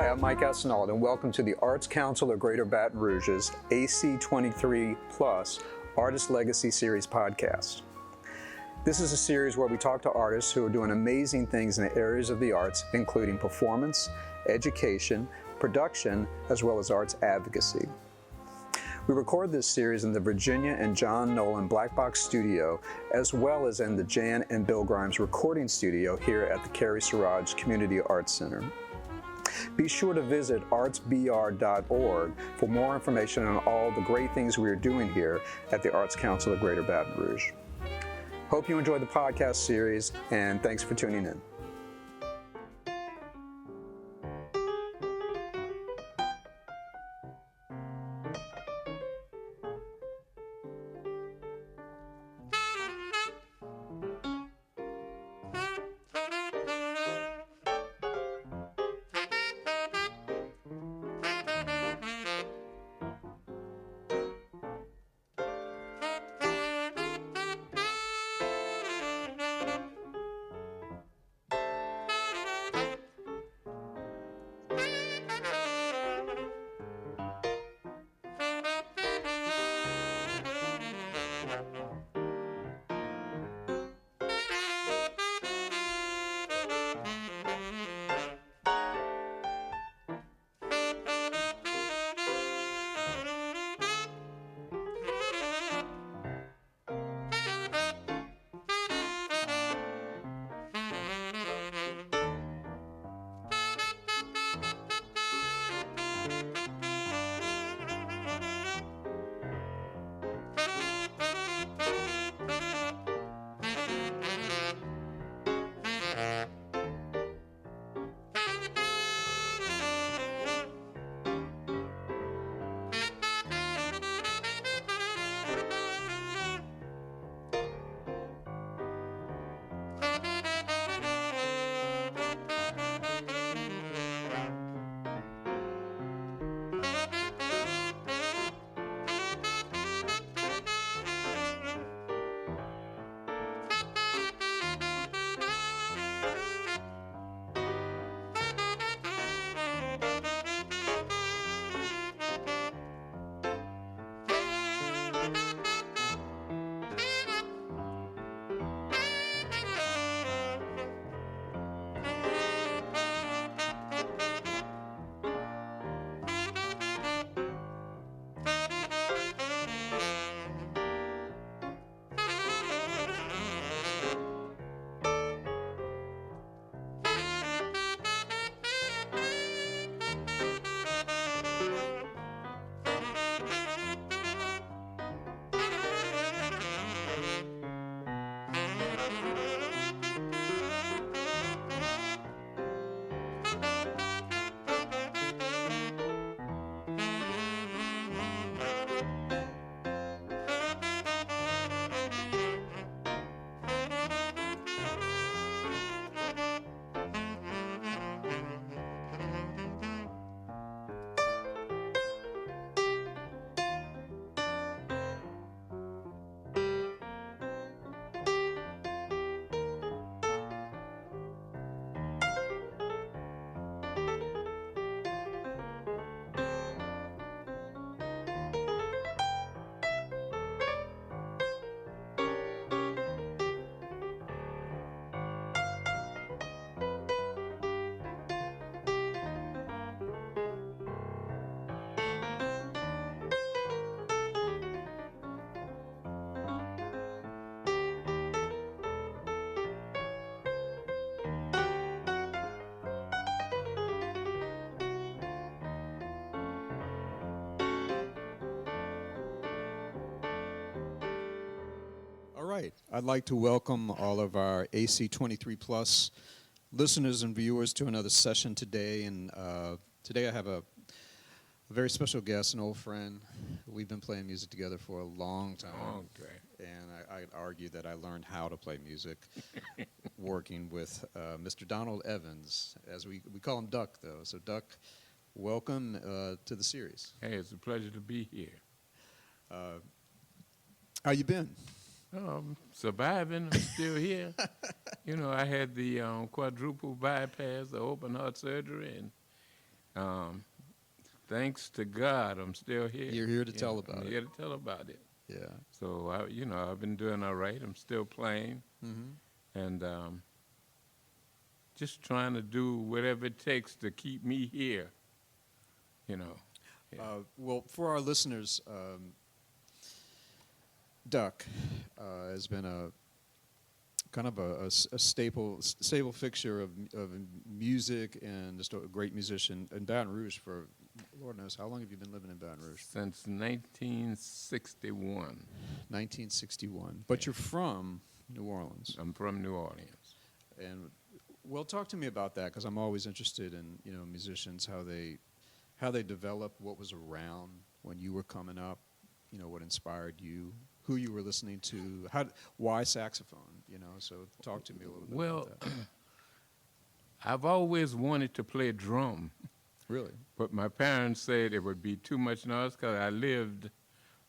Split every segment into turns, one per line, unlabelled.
Hi, I'm Mike Esneault, and welcome to the Arts Council of Greater Baton Rouge's AC23 Plus Artist Legacy Series podcast. This is a series where we talk to artists who are doing amazing things in the areas of the arts, including performance, education, production, as well as arts advocacy. We record this series in the Virginia and John Nolan Black Box Studio, as well as in the Jan and Bill Grimes recording studio here at the Carrie Siraj Community Arts Center. Be sure to visit artsbr.org for more information on all the great things we are doing here at the Arts Council of Greater Baton Rouge. Hope you enjoyed the podcast series, and thanks for tuning in. I'd like to welcome all of our AC23 Plus listeners and viewers to another session today. And today I have a very special guest, an old friend. We've been playing music together for a long time.
Okay.
And I'd argue that I learned how to play music working with Mr. Donald Evans, as we call him Duck, though. So, Duck, welcome to the series.
Hey, it's a pleasure to be here.
How you been?
Surviving. I'm still here. You know, I had the quadruple bypass, the open heart surgery, and Um, Thanks to God, I'm still here.
You're here to
You
tell
know,
about
I'm
it.
here to tell about it.
Yeah.
So, I've been doing all right. I'm still playing
Mm-hmm.
and just trying to do whatever it takes to keep me here, you know. Yeah.
Well, for our listeners, Duck has been a kind of a staple fixture of music and just a great musician in Baton Rouge for Lord knows how long have you been living in Baton Rouge?
Since 1961.
1961. But you're from New Orleans.
I'm from New Orleans.
And well, talk to me about that because I'm always interested in musicians how they develop what was around when you were coming up, what inspired you, who you were listening to, why saxophone, So talk to me a little bit about that.
I've always wanted to play drum,
Really?
but my parents said it would be too much noise because I lived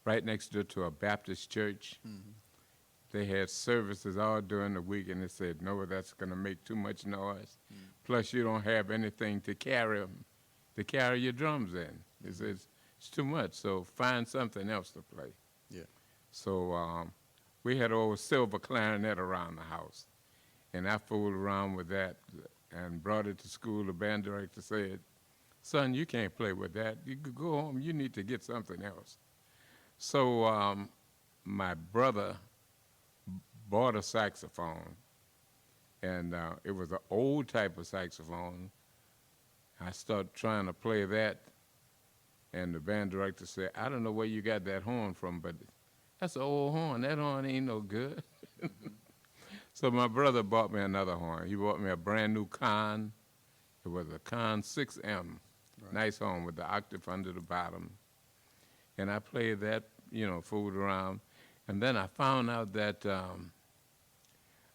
right next door to a Baptist church.
Mm-hmm.
They had services all during the week, and they said, no, that's going to make too much noise. Plus, you don't have anything to carry your drums in. It's too much, so find something else to play.
Yeah.
So we had an old silver clarinet around the house, and I fooled around with that and brought it to school. The band director said, son, you can't play with that. You could go home. You need to get something else. So my brother bought a saxophone, and it was an old type of saxophone. I started trying to play that, and the band director said, I don't know where you got that horn from, but that's an old horn. That horn ain't no good. So my brother bought me another horn. He bought me a brand new Con. It was a Con 6M. Right. Nice horn with the octave under the bottom. And I played that, fooled around. And then I found out that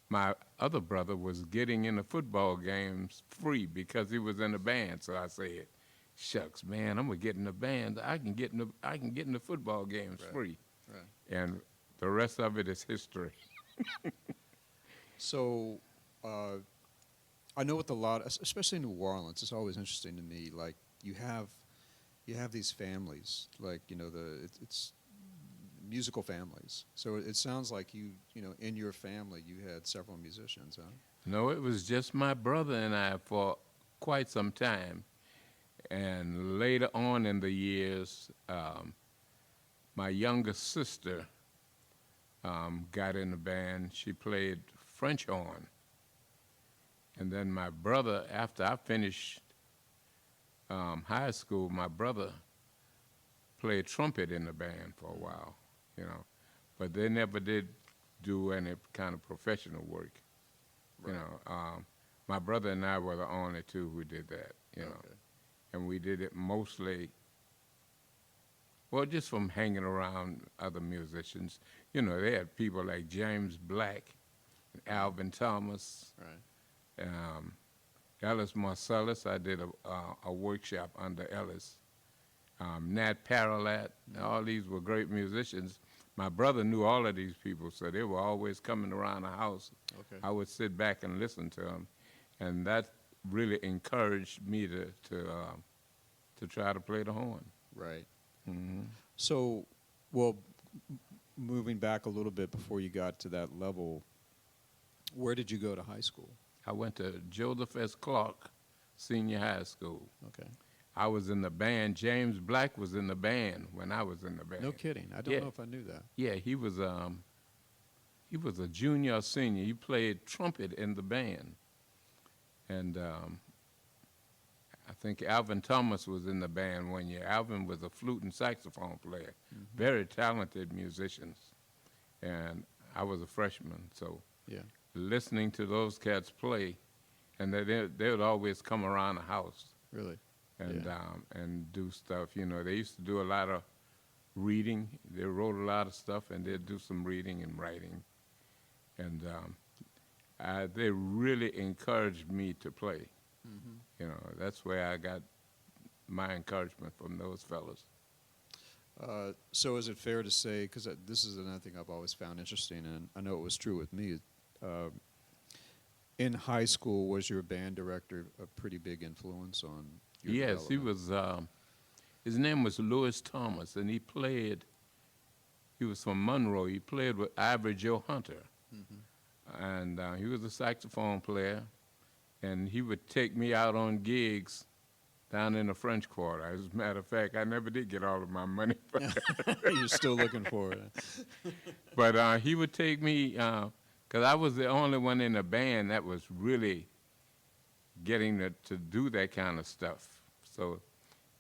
my other brother was getting into football games free because he was in a band. So I said, shucks, man, I'm gonna get in the band. I can get in the football games free. Right. And the rest of it is history.
So I know with a lot, especially in New Orleans, it's always interesting to me. Like you have these families, like it's musical families. So it sounds like you in your family you had several musicians, huh?
No, it was just my brother and I for quite some time. And later on in the years, my younger sister got in the band. She played French horn. And then my brother, after I finished high school, my brother played trumpet in the band for a while, But they never did do any kind of professional work,
Right.
My brother and I were the only two who did that,
Okay.
And we did it mostly, well, just from hanging around other musicians. They had people like James Black, Alvin Thomas,
Right.
Ellis Marcellus. I did a workshop under Ellis. Nat Paralat. All these were great musicians. My brother knew all of these people, so they were always coming around the house.
Okay.
I would sit back and listen to them, and that really encouraged me to try to play the horn.
Right.
Mm-hmm.
So, well, moving back a little bit before you got to that level, where did you go to high school?
I went to Joseph S. Clark Senior High School.
Okay.
I was in the band. James Black was in the band when I was in the band.
No kidding. I don't know if I knew that.
Yeah, he was a junior or senior. He played trumpet in the band. And I think Alvin Thomas was in the band one year. Alvin was a flute and saxophone player. Mm-hmm. Very talented musicians. And I was a freshman, so listening to those cats play, and they would always come around the house.
Really?
And do stuff. They used to do a lot of reading. They wrote a lot of stuff, and they'd do some reading and writing. And they really encouraged me to play. Mm-hmm. That's where I got my encouragement from those fellas.
So is it fair to say, because this is another thing I've always found interesting, and I know it was true with me, in high school, was your band director a pretty big influence
Yes, he was. His name was Louis Thomas, and he was from Monroe. He played with Ivory Joe Hunter, and he was a saxophone player, and he would take me out on gigs down in the French Quarter. As a matter of fact, I never did get all of my money,
You're still looking for it.
but he would take me, because I was the only one in the band that was really getting to do that kind of stuff. So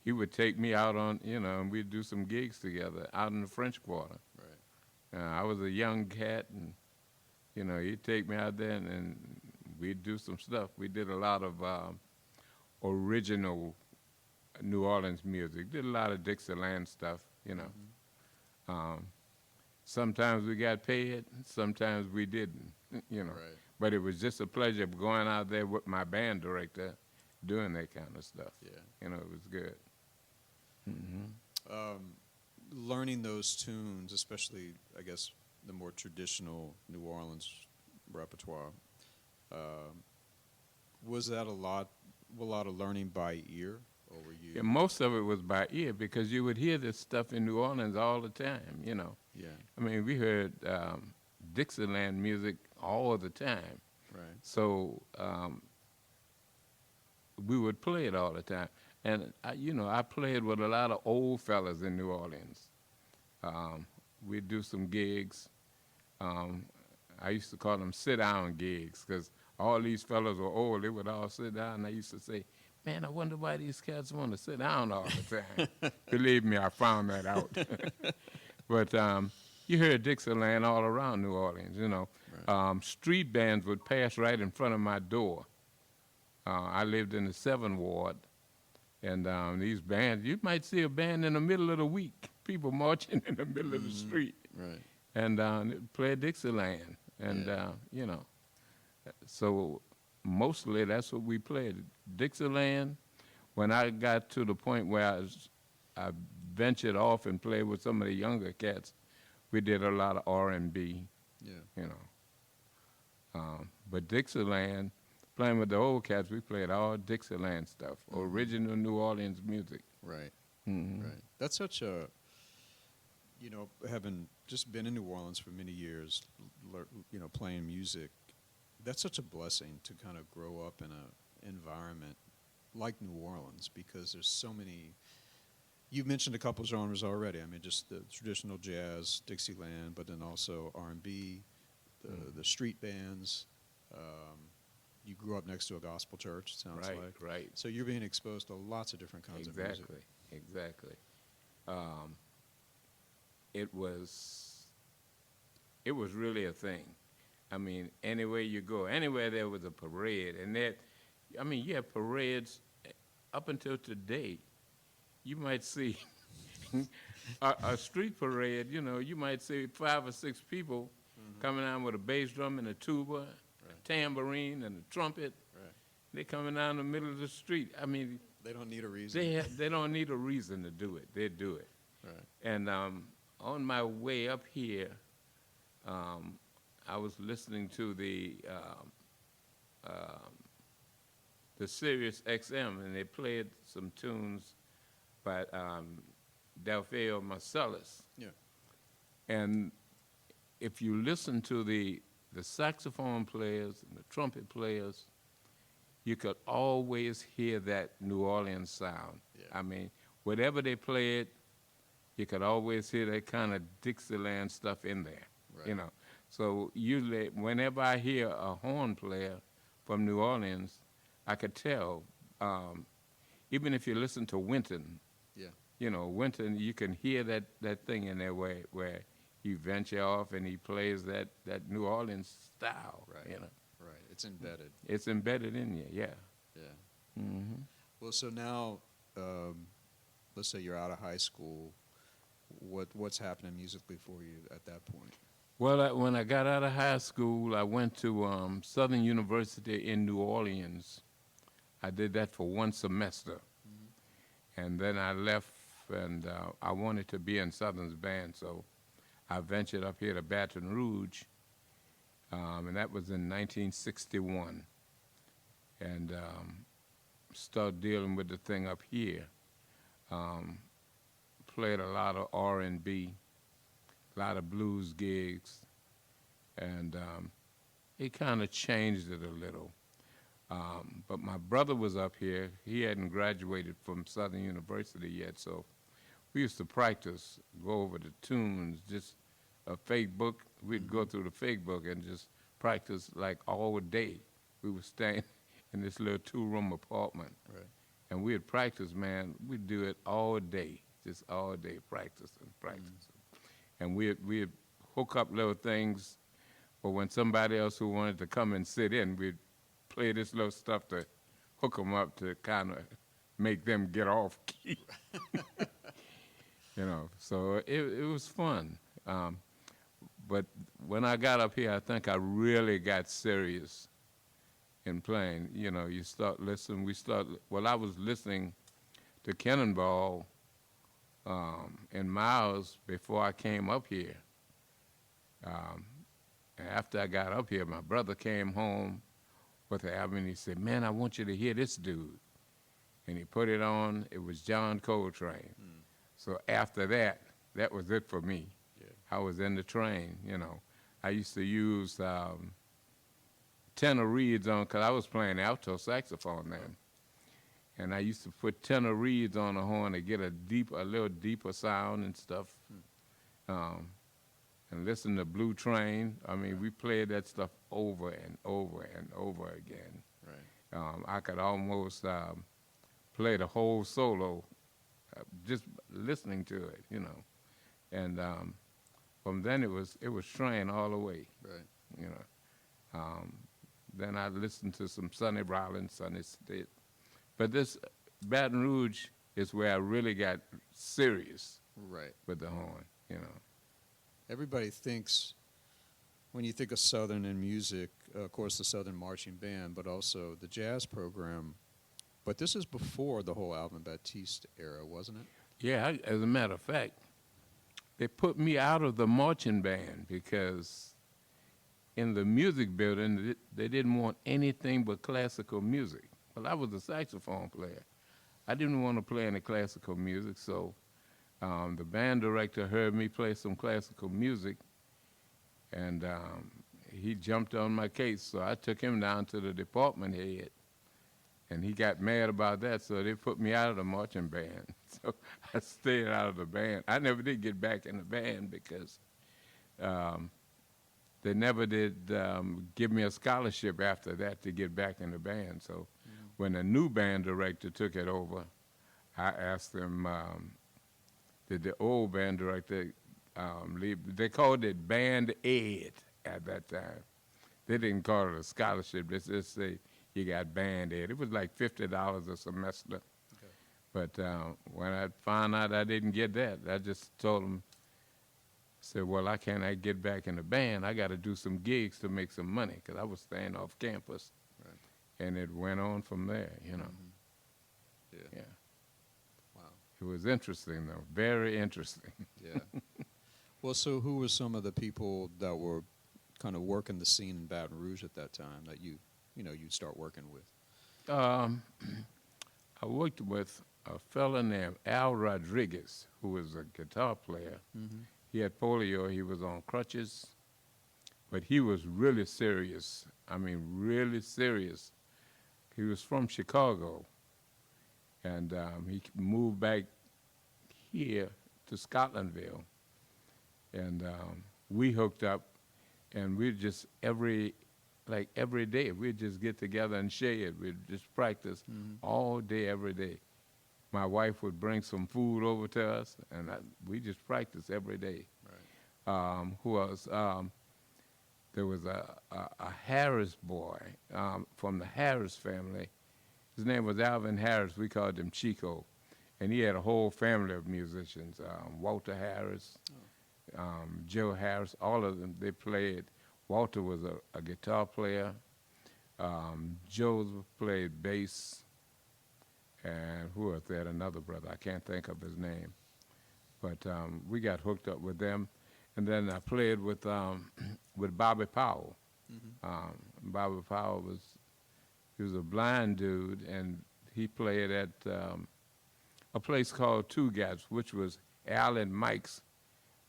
he would take me out on, and we'd do some gigs together out in the French Quarter.
Right.
I was a young cat, and, he'd take me out there, and we'd do some stuff. We did a lot of original New Orleans music, did a lot of Dixieland stuff, Sometimes we got paid, sometimes we didn't,
Right.
But it was just a pleasure going out there with my band director doing that kind of stuff.
Yeah.
It was good.
Learning those tunes, especially, I guess, the more traditional New Orleans repertoire, was that a lot of learning by ear, or were you?
Yeah, most of it was by ear because you would hear this stuff in New Orleans all the time,
Yeah.
I mean, we heard Dixieland music all the time.
Right.
So we would play it all the time. And, I played with a lot of old fellas in New Orleans. We'd do some gigs. I used to call them sit-down gigs because all these fellas were old. They would all sit down, and I used to say, man, I wonder why these cats want to sit down all the time. Believe me, I found that out. But you heard Dixieland all around New Orleans,
Right.
Street bands would pass right in front of my door. I lived in the 7th Ward, and these bands, you might see a band in the middle of the week, people marching in the middle of the street,
Right.
and play Dixieland. And, so mostly that's what we played, Dixieland. When I got to the point where I ventured off and played with some of the younger cats, we did a lot of R&B,
Yeah.
But Dixieland, playing with the old cats, we played all Dixieland stuff, original New Orleans music.
Right.
Mm-hmm.
Right. That's such a, having just been in New Orleans for many years, playing music, that's such a blessing to kind of grow up in an environment like New Orleans, because there's so many. You've mentioned a couple genres already. I mean, just the traditional jazz, Dixieland, but then also R&B, the street bands. You grew up next to a gospel church, it sounds like.
Right.
So you're being exposed to lots of different kinds of music.
Exactly. It was really a thing. I mean, anywhere you go, anywhere there was a parade, and you have parades up until today. You might see a street parade, you might see 5 or 6 people coming out with a bass drum and a tuba, a tambourine and a trumpet.
Right.
They're coming down the middle of the street. I mean,
They don't need a reason.
they don't need a reason to do it. They do it.
Right.
And on my way up here, I was listening to the Sirius XM, and they played some tunes by Delfeo Marcellus.
Yeah.
And if you listen to the saxophone players and the trumpet players, you could always hear that New Orleans sound.
Yeah.
I mean, whatever they played, you could always hear that kind of Dixieland stuff in there,
Right.
So usually, whenever I hear a horn player from New Orleans, I could tell. Even if you listen to Winton, Winton, you can hear that thing in there where he venture off and he plays that New Orleans style.
Right. Right. It's embedded.
It's embedded in you, yeah.
Yeah.
Mm-hmm.
Well, so now, let's say you're out of high school. What's happening musically for you at that point?
Well, when I got out of high school, I went to Southern University in New Orleans. I did that for 1 semester. And then I left, and I wanted to be in Southern's band, so I ventured up here to Baton Rouge, and that was in 1961. And start dealing with the thing up here. Played a lot of R&B, a lot of blues gigs, and it kind of changed it a little. But my brother was up here. He hadn't graduated from Southern University yet, so we used to practice, go over the tunes, just a fake book. We'd go through the fake book and just practice like all day. We were staying in this little 2-room apartment.
Right.
And we'd practice, man. We'd do it all day, just all day, practicing. And we'd hook up little things for when somebody else who wanted to come and sit in, we'd play this little stuff to hook them up to kind of make them get off key. You know, so it was fun. But when I got up here, I think I really got serious in playing. You know, you start listening. Well, I was listening to Cannonball and Miles before I came up here. And after I got up here, my brother came home with the album and he said, "Man, I want you to hear this dude." And he put it on. It was John Coltrane. So after that, that was it for me.
Yeah.
I was in the train, you know. I used to use tenor reeds on, because I was playing alto saxophone then. And I used to put tenor reeds on the horn to get a little deeper sound and stuff. And listen to Blue Train. I mean, we played that stuff over and over and over again.
Right.
I could almost play the whole solo just listening to it, you know. And from then it was train all the way,
Right.
you know. Then I listened to some Sonny Rollins, Sonny Stitt. But this Baton Rouge is where I really got serious
Right.
with the horn, you know.
Everybody thinks, when you think of Southern and music, of course the Southern Marching Band, but also the jazz program. But this is before the whole Alvin Baptiste era, wasn't it?
Yeah, as a matter of fact, they put me out of the marching band because in the music building, they didn't want anything but classical music. Well, I was a saxophone player. I didn't want to play any classical music, so the band director heard me play some classical music, and he jumped on my case, so I took him down to the department head, and he got mad about that, so they put me out of the marching band. So I stayed out of the band. I never did get back in the band because they never did give me a scholarship after that to get back in the band. So when a new band director took it over, I asked them, did the old band director leave? They called it Band Aid at that time. They didn't call it a scholarship. They just say, you got Band Aid. It was like $50 a semester.
Okay.
But when I found out I didn't get that, I just told them, said, well, I can't get back in the band. I got to do some gigs to make some money because I was staying off campus.
Right.
And it went on from there, you know.
Mm-hmm.
Yeah.
Wow.
It was interesting, though, very interesting.
Yeah. Well, so who were some of the people that were kind of working the scene in Baton Rouge at that time that you'd start working with?
I worked with a fella named Al Rodriguez, who was a guitar player.
Mm-hmm.
He had polio. He was on crutches, but he was really serious. I mean, really serious. He was from Chicago, and he moved back here to Scotlandville, and we hooked up, and we just every day we'd just get together and share it. We'd just practice all day, every day. My wife would bring some food over to us, and we just practiced every day.
Right.
Who else? There was a Harris boy from the Harris family. His name was Alvin Harris. We called him Chico. And he had a whole family of musicians, Walter Harris, Joe Harris, all of them, they played. Walter was a guitar player. Joe played bass. And who else? They had another brother. I can't think of his name. But we got hooked up with them. And then I played with Bobby Powell.
Mm-hmm.
Bobby Powell he was a blind dude, and he played at a place called Two Gaps, which was Al and Mike's,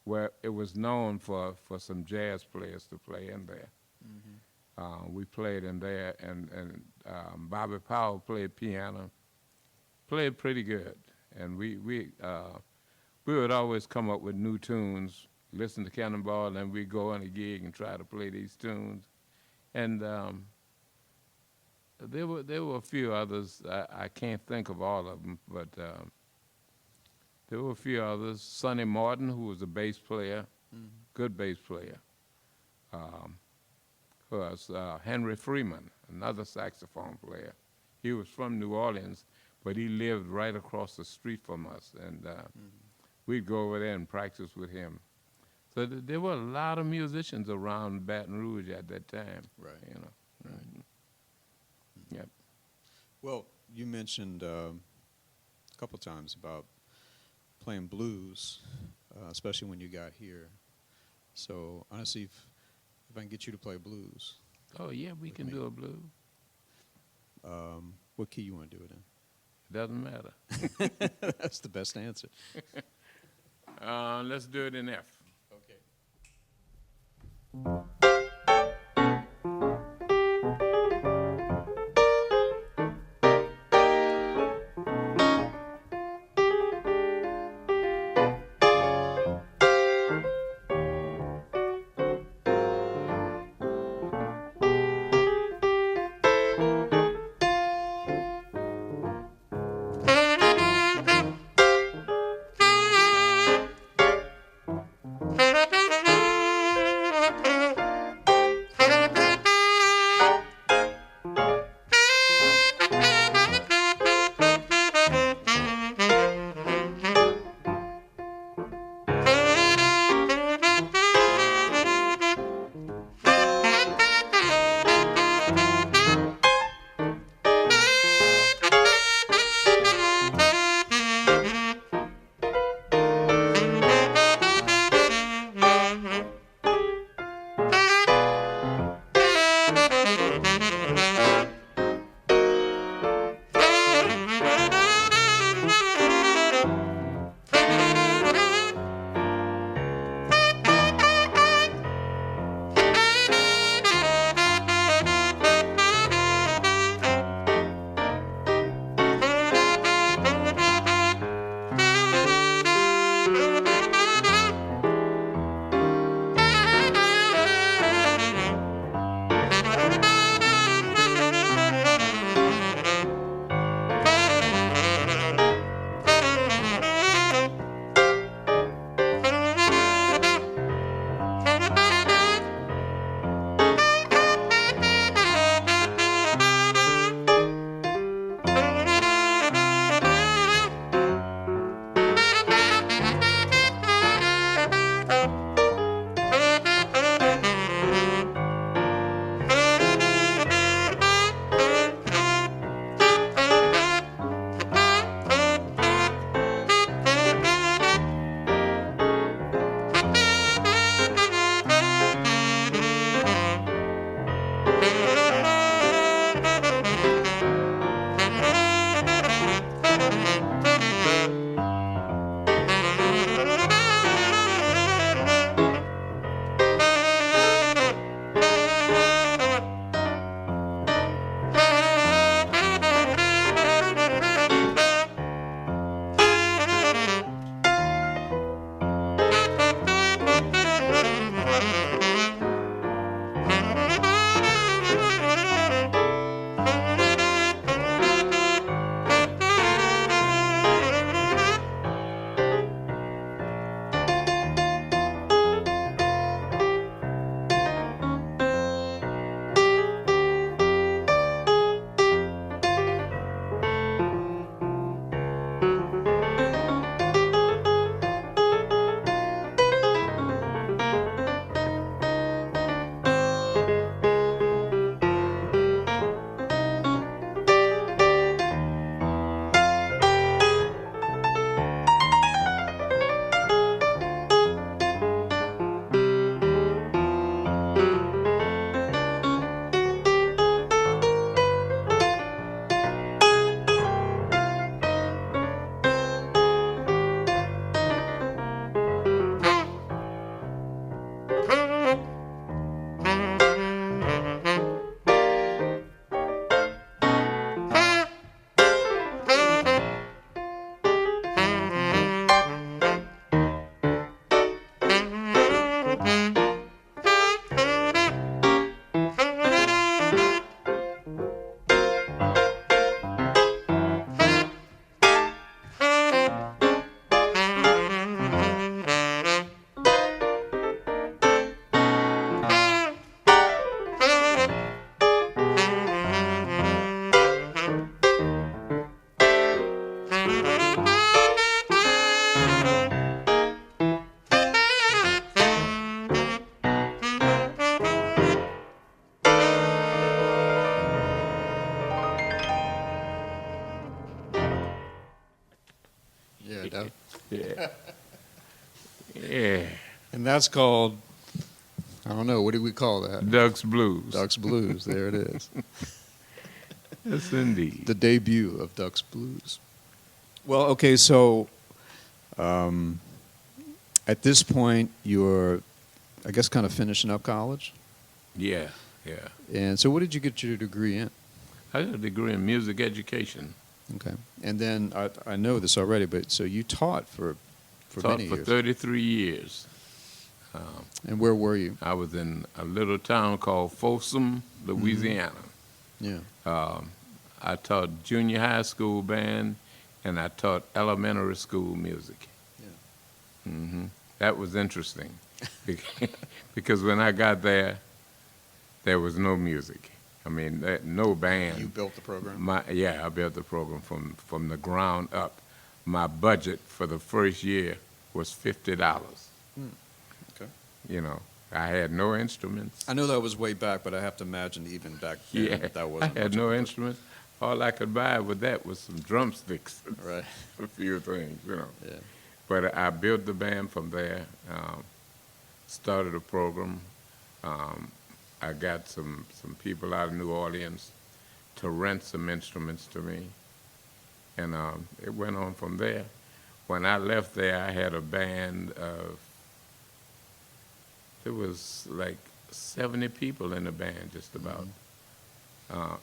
where it was known for some jazz players to play in there. We played in there, and Bobby Powell played piano, played pretty good, and we would always come up with new tunes, listen to Cannonball, and we'd go on a gig and try to play these tunes. And there were a few others. I can't think of all of them, but there were a few others. Sonny Martin, who was a bass player, good bass player. Was Henry Freeman, another saxophone player. He was from New Orleans, but he lived right across the street from us, and we'd go over there and practice with him. So there were a lot of musicians around Baton Rouge at that time.
Right.
You know.
Right.
Yep.
Well, you mentioned a couple times about playing blues, especially when you got here. So honestly, if I can get you to play blues.
Oh yeah, we can do a blues.
What key you want to do it in?
Doesn't matter.
That's the best answer.
Let's do it in F.
Okay. Yeah, no.
Yeah. Yeah.
And that's called, I don't know, what do we call that?
Ducks Blues.
Ducks Blues. There it is.
Yes, indeed.
The debut of Ducks Blues. Well, okay, so at this point, you're, I guess, kind of finishing up college.
Yeah, yeah.
And so what did you get your degree in?
I got a degree in music education.
Okay. And then I know this already, but so you taught for
Taught
many
for
years.
33 years.
And where were you?
I was in a little town called Folsom, Louisiana.
Yeah.
I taught junior high school band, and I taught elementary school music.
Yeah.
That was interesting, because when I got there was no music. I mean, no band.
You built the program?
I built the program from the ground up. My budget for the first year was $50.
Okay.
You know, I had no instruments.
I know that was way back, but I have to imagine even back then
Yeah,
that wasn't
I had
much
no
of a-
instruments. All I could buy with that was some drumsticks,
Right.
a few things, you know.
Yeah.
But I built the band from there, started a program. I got some people out of New Orleans to rent some instruments to me, and it went on from there. When I left there, I had a band of, there was like 70 people in the band, just about.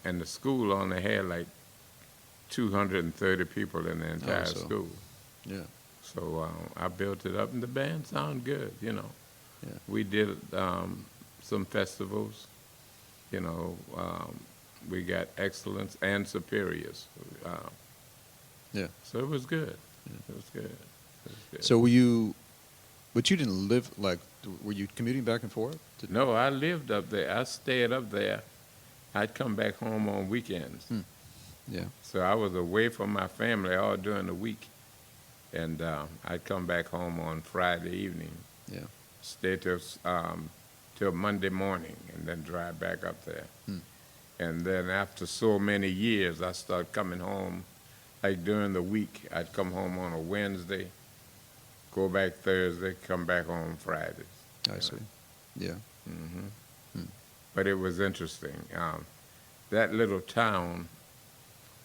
And the school only had like 230 people in the entire
so-
school.
Yeah.
So I built it up, and the band sounded good, you know.
Yeah.
We did some festivals, you know. We got excellence and superiors.
Yeah.
So it was good. It was good. It was good.
So but you didn't live, like, were you commuting back and forth?
No, I lived up there. I stayed up there. I'd come back home on weekends.
Yeah.
So I was away from my family all during the week. And I'd come back home on Friday evening,
Yeah.
stay till Monday morning, and then drive back up there. And then after so many years, I started coming home, like during the week. I'd come home on a Wednesday, go back Thursday, come back home Friday.
I see. Yeah.
But it was interesting. That little town,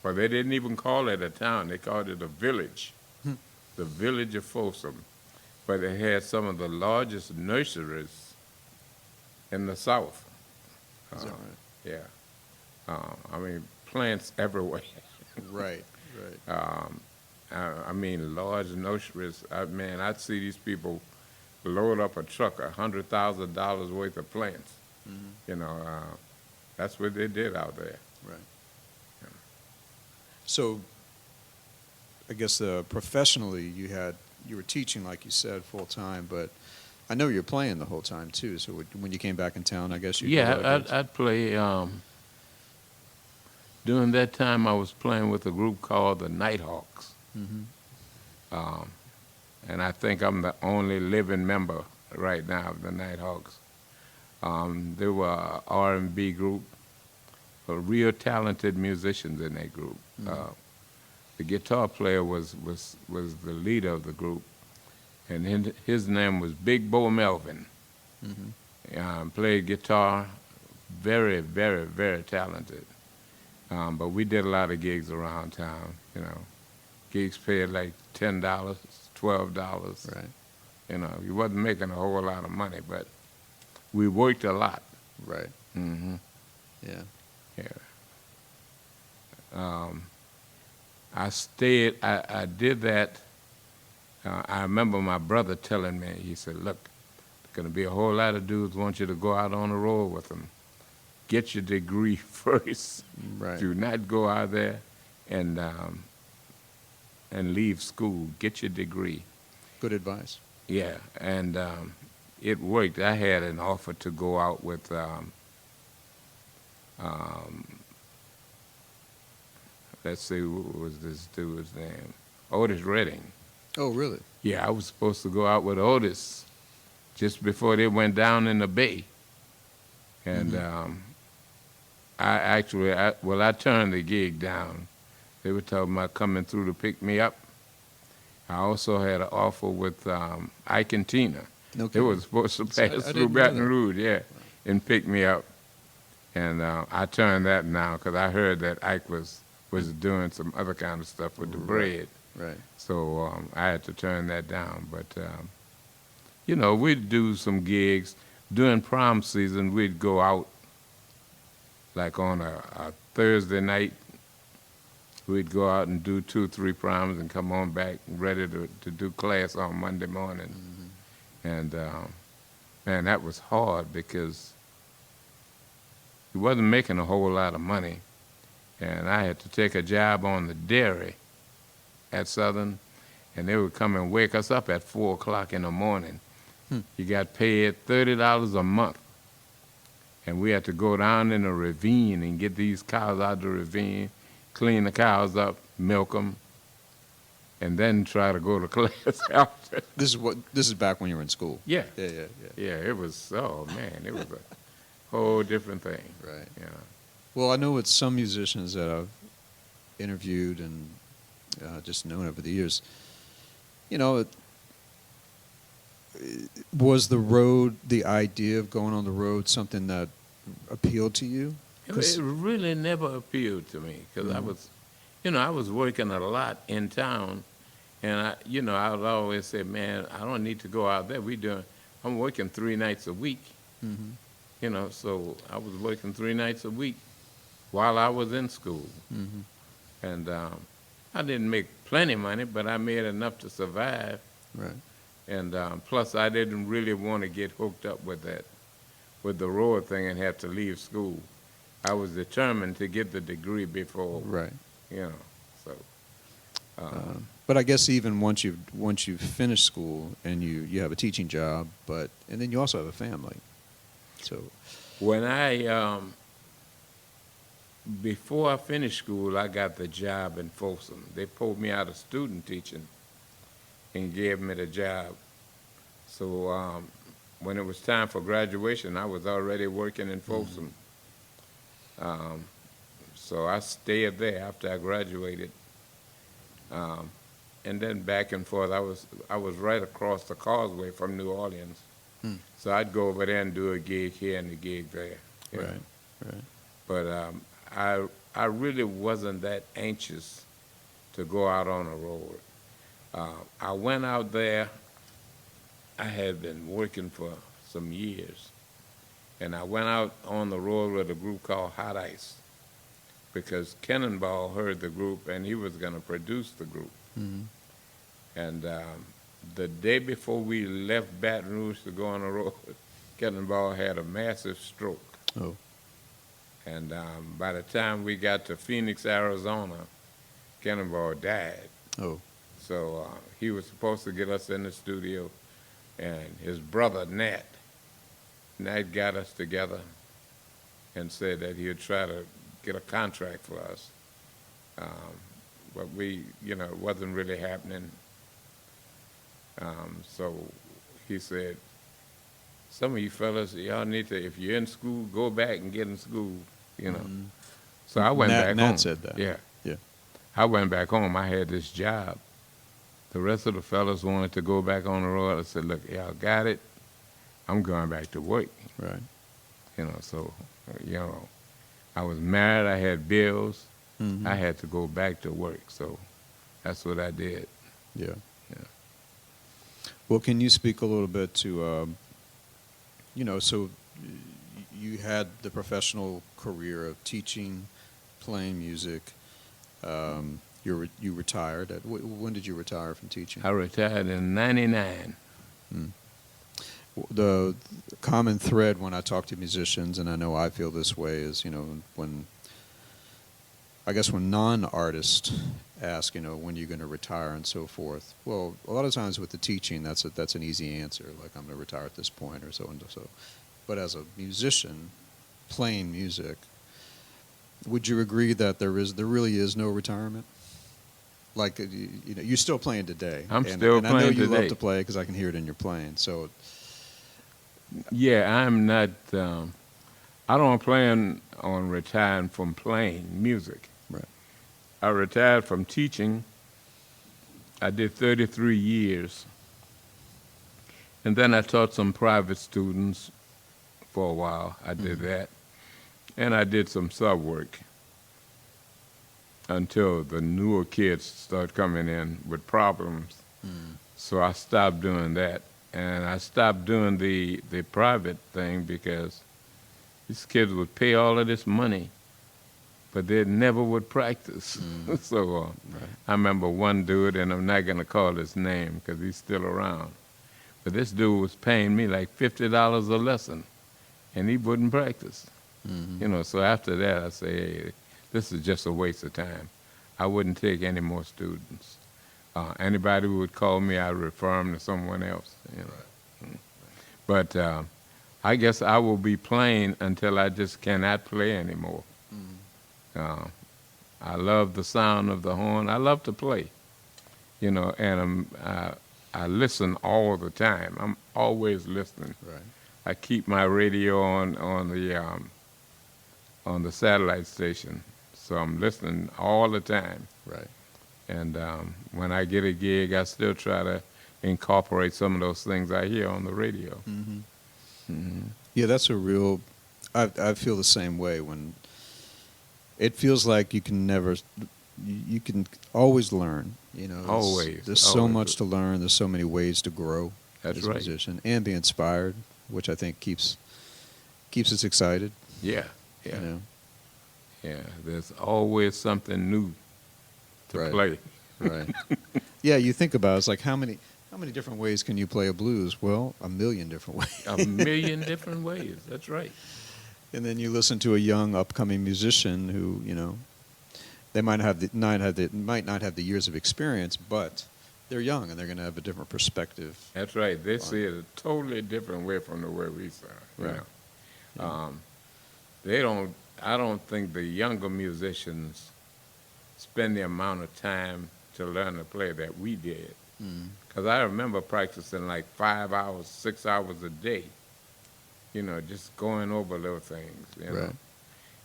well, they didn't even call it a town. They called it a village, the village of Folsom. But it had some of the largest nurseries in the South.
Is that right?
Yeah. I mean, plants everywhere.
Right. Right.
I mean, large nurseries. Man, I'd see these people load up a truck, $100,000 worth of plants. You know, that's what they did out there.
Right. So, I guess professionally, you were teaching, like you said, full time, but I know you're playing the whole time too. So when you came back in town, I guess you
I'd play. During that time, I was playing with a group called the Nighthawks, and I think I'm the only living member right now of the Nighthawks. There were an R&B group, real talented musicians in that group. The guitar player was the leader of the group, and his name was Big Bo Melvin. Played guitar, very, very, very talented. But we did a lot of gigs around town, you know. Gigs paid like $10, $12.
Right.
You know, you wasn't making a whole lot of money, but we worked a lot.
Right. Yeah.
Yeah. I did that. I remember my brother telling me, he said, look, there's going to be a whole lot of dudes want you to go out on the road with them. Get your degree first.
Right.
Do not go out there and leave school. Get your degree.
Good advice.
Yeah, and it worked. I had an offer to go out with let's see, what was this dude's name? Otis Redding.
Oh, really?
Yeah, I was supposed to go out with Otis just before they went down in the bay. And I turned the gig down. They were talking about coming through to pick me up. I also had an offer with Ike and Tina.
No
It
kidding.
was supposed to
I
pass through
didn't know
Baton
that.
Rouge, yeah, and pick me up. And I turned that down because I heard that Ike was doing some other kind of stuff with the
Right.
bread.
Right.
So I had to turn that down. But, we'd do some gigs. During prom season, we'd go out like on a Thursday night. We'd go out and do 2 or 3 proms and come on back ready to do class on Monday morning. And, man, that was hard because he wasn't making a whole lot of money. And I had to take a job on the dairy at Southern, and they would come and wake us up at 4 o'clock in the morning. You got paid $30 a month. And we had to go down in a ravine and get these cows out of the ravine, clean the cows up, milk them, and then try to go to class after.
This is back when you were in school.
Yeah.
Yeah.
Yeah, it was, oh man, it was a whole different thing.
Right.
Yeah.
Well, I know with some musicians that I've interviewed and just known over the years, was the idea of going on the road something that appealed to you?
It really never appealed to me because I was working a lot in town, and I would always say, man, I don't need to go out there. I'm working 3 nights a week, so I was working 3 nights a week while I was in school, and I didn't make plenty of money, but I made enough to survive.
Right.
And plus, I didn't really want to get hooked up with the road thing and have to leave school. I was determined to get the degree before,
Right.
So.
But I guess even once you've finished school and you have a teaching job, and then you also have a family. So
When before I finished school, I got the job in Folsom. They pulled me out of student teaching and gave me the job. So when it was time for graduation, I was already working in Folsom. So I stayed there after I graduated. And then back and forth, I was right across the causeway from New Orleans. So I'd go over there and do a gig here and a gig there.
Right.
But I really wasn't that anxious to go out on a road. I went out there. I had been working for some years, and I went out on the road with a group called Hot Ice because Cannonball heard the group and he was going to produce the group. And the day before we left Baton Rouge to go on the road, Cannonball had a massive stroke.
Oh.
And by the time we got to Phoenix, Arizona, Cannonball died.
Oh.
So he was supposed to get us in the studio, and his brother, Nat got us together and said that he would try to get a contract for us. But it wasn't really happening. So he said, some of you fellas, y'all need to, if you're in school, go back and get in school, So I went back home.
Nat said that.
Yeah.
Yeah.
I went back home. I had this job. The rest of the fellas wanted to go back on the road. I said, look, y'all got it. I'm going back to work.
Right.
So, I was married. I had bills.
Mm-hmm.
I had to go back to work. So that's what I did.
Yeah.
Yeah.
Well, can you speak a little bit to, so you had the professional career of teaching, playing music. You retired. When did you retire from teaching?
I retired in '99.
The common thread when I talk to musicians, and I know I feel this way, is when non-artists ask when you're going to retire and so forth. Well, a lot of times with the teaching, that's an easy answer, like I'm going to retire at this point or so and so. But as a musician, playing music, would you agree that there really is no retirement? Like you're still playing today.
I'm still playing today.
I know you love to play because I can hear it in your playing. So.
Yeah, I'm not. I don't plan on retiring from playing music.
Right.
I retired from teaching I did 33 years. And then I taught some private students for a while. I did that. And I did some sub work until the newer kids started coming in with problems. So I stopped doing that. And I stopped doing the private thing because these kids would pay all of this money, but they never would practice. So I remember one dude, and I'm not going to call his name because he's still around, but this dude was paying me like $50 a lesson, and he wouldn't practice. You know, so after that, I say, hey, this is just a waste of time. I wouldn't take any more students. Anybody who would call me, I'd refer them to someone else. You know. But I guess I will be playing until I just cannot play anymore. I love the sound of the horn. I love to play, you know, and I listen all the time. I'm always listening.
Right.
I keep my radio on the satellite station, so I'm listening all the time.
Right.
And when I get a gig, I still try to incorporate some of those things I hear on the radio.
Yeah, that's a real. I feel the same way. When it feels like you can never, you can always learn. You know,
Always.
There's so
Always.
much to learn. There's so many ways to grow
That's
as a
right.
musician and be inspired, which I think keeps us excited.
Yeah, yeah,
You know?
yeah. There's always something new to
Right.
play.
Right. Yeah, you think about it, it's like how many different ways can you play a blues? Well, a million different ways.
A million different ways. That's right.
And then you listen to a young upcoming musician who, you know, they might not have the years of experience, but they're young and they're going to have a different perspective.
That's right. They see it a totally different way from the way we saw it. You
Right.
know? They don't. I don't think the younger musicians spend the amount of time to learn to play that we did. Because I remember practicing like 5 hours, 6 hours a day. You know, just going over little things. You know?
Right.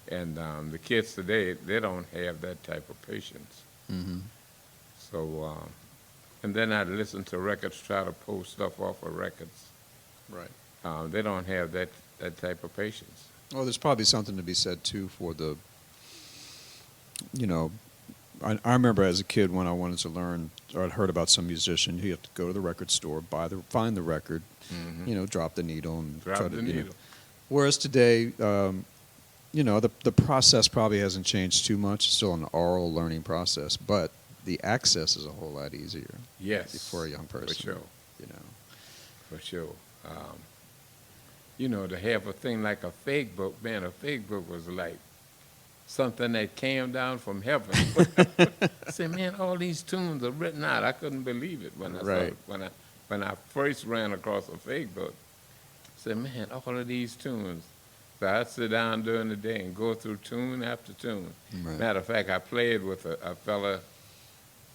And the kids today, they don't have that type of patience. So, and then I listen to records, try to pull stuff off of records.
Right.
They don't have that type of patience.
Well, there's probably something to be said too for the, you know, I remember as a kid when I wanted to learn, or I'd heard about some musician, you have to go to the record store, find the record, you know, drop the needle and
Drop
try
the
to, you know.
needle.
Whereas today, you know, the process probably hasn't changed too much. It's still an oral learning process, but the access is a whole lot easier.
Yes.
For a young person.
For sure.
You know.
For sure. You know, to have a thing like a fake book, man, a fake book was like something that came down from heaven. I said, man, all these tunes are written out. I couldn't believe it when I
Right.
when I first ran across a fake book. I said, man, all of these tunes. So I'd sit down during the day and go through tune after tune.
Right.
Matter of fact, I played with a fella,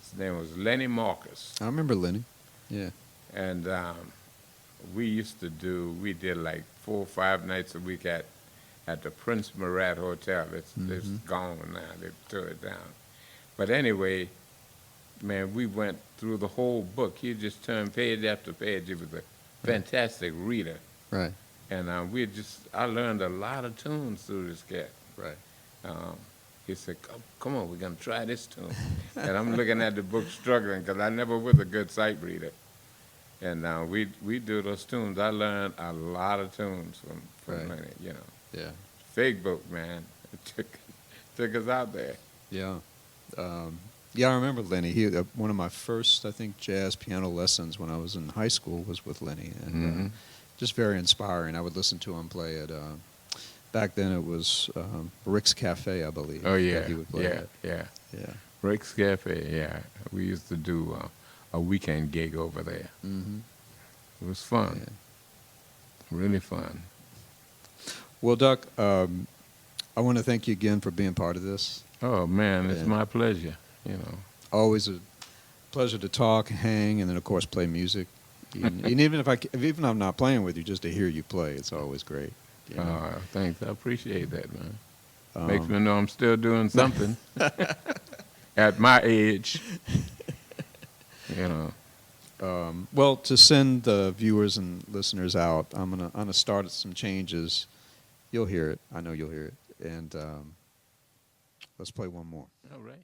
his name was Lenny Marcus.
I remember Lenny. Yeah.
And we did like 4 or 5 nights a week at the Prince Murat Hotel. It's gone now. They tore it down. But anyway, man, we went through the whole book. He just turned page after page. He was a fantastic reader.
Right.
And I learned a lot of tunes through this cat.
Right.
He said, come on, we're going to try this tune. And I'm looking at the book struggling because I never was a good sight reader. And we do those tunes. I learned a lot of tunes from
Right.
Lenny, you know.
Yeah.
Fake book, man. It took us out there.
Yeah. Yeah, I remember Lenny. He one of my first, I think, jazz piano lessons when I was in high school was with Lenny, and just very inspiring. I would listen to him play at. Back then, it was Rick's Cafe, I believe.
Oh, yeah.
That he would play
Yeah,
at.
yeah.
Yeah.
Rick's Cafe, yeah. We used to do a weekend gig over there.
Mm-hmm.
It was fun.
Yeah.
Really fun.
Well, Doc, I want to thank you again for being part of this.
Oh, man, it's
Yeah.
my pleasure, you know.
Always a pleasure to talk, hang, and then of course play music. And even if I'm not playing with you, just to hear you play, it's always great. You know?
Thanks. I appreciate that, man.
Um,
Makes me know I'm still doing something at my age. Yeah. you know.
Well, to send the viewers and listeners out, I'm gonna start some changes. You'll hear it. I know you'll hear it. And let's play one more.
All right.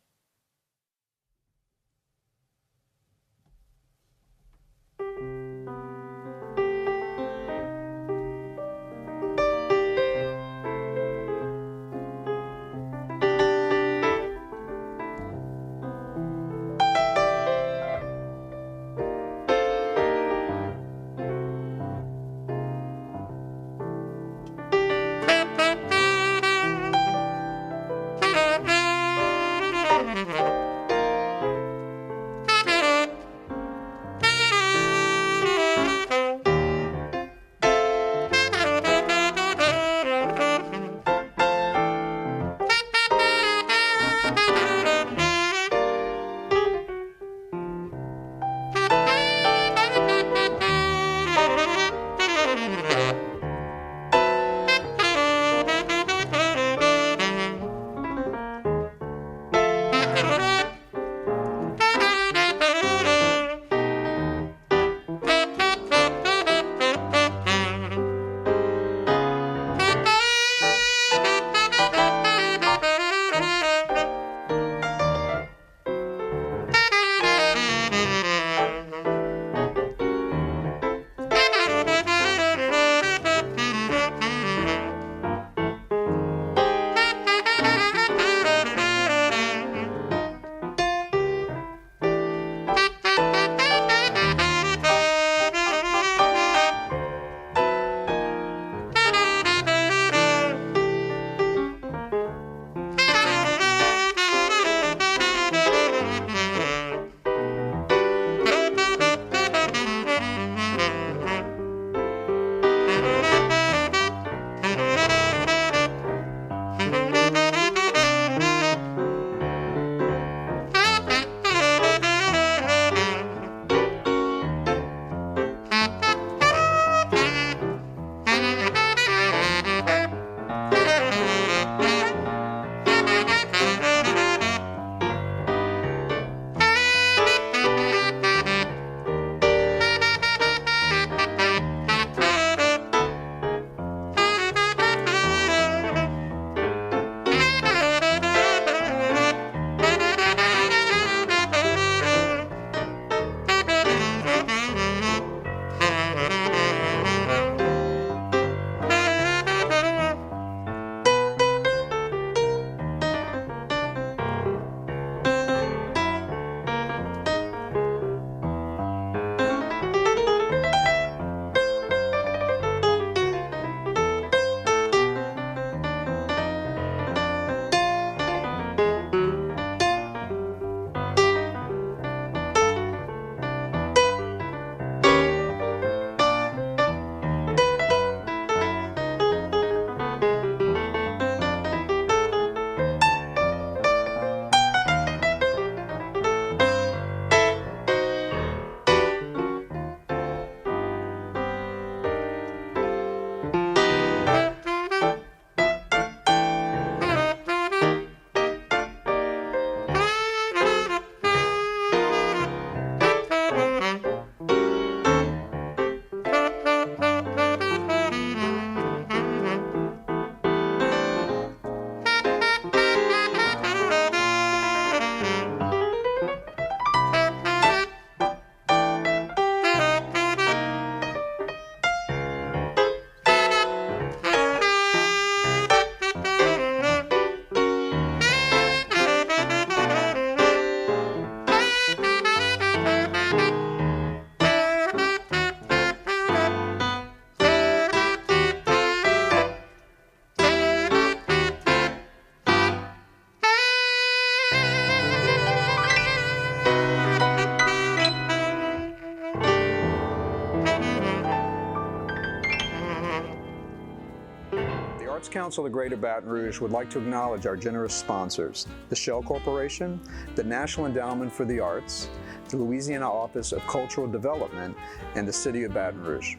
Arts Council of Greater Baton Rouge would like to acknowledge our generous sponsors, the Shell Corporation, the National Endowment for the Arts, the Louisiana Office of Cultural Development, and the City of Baton Rouge.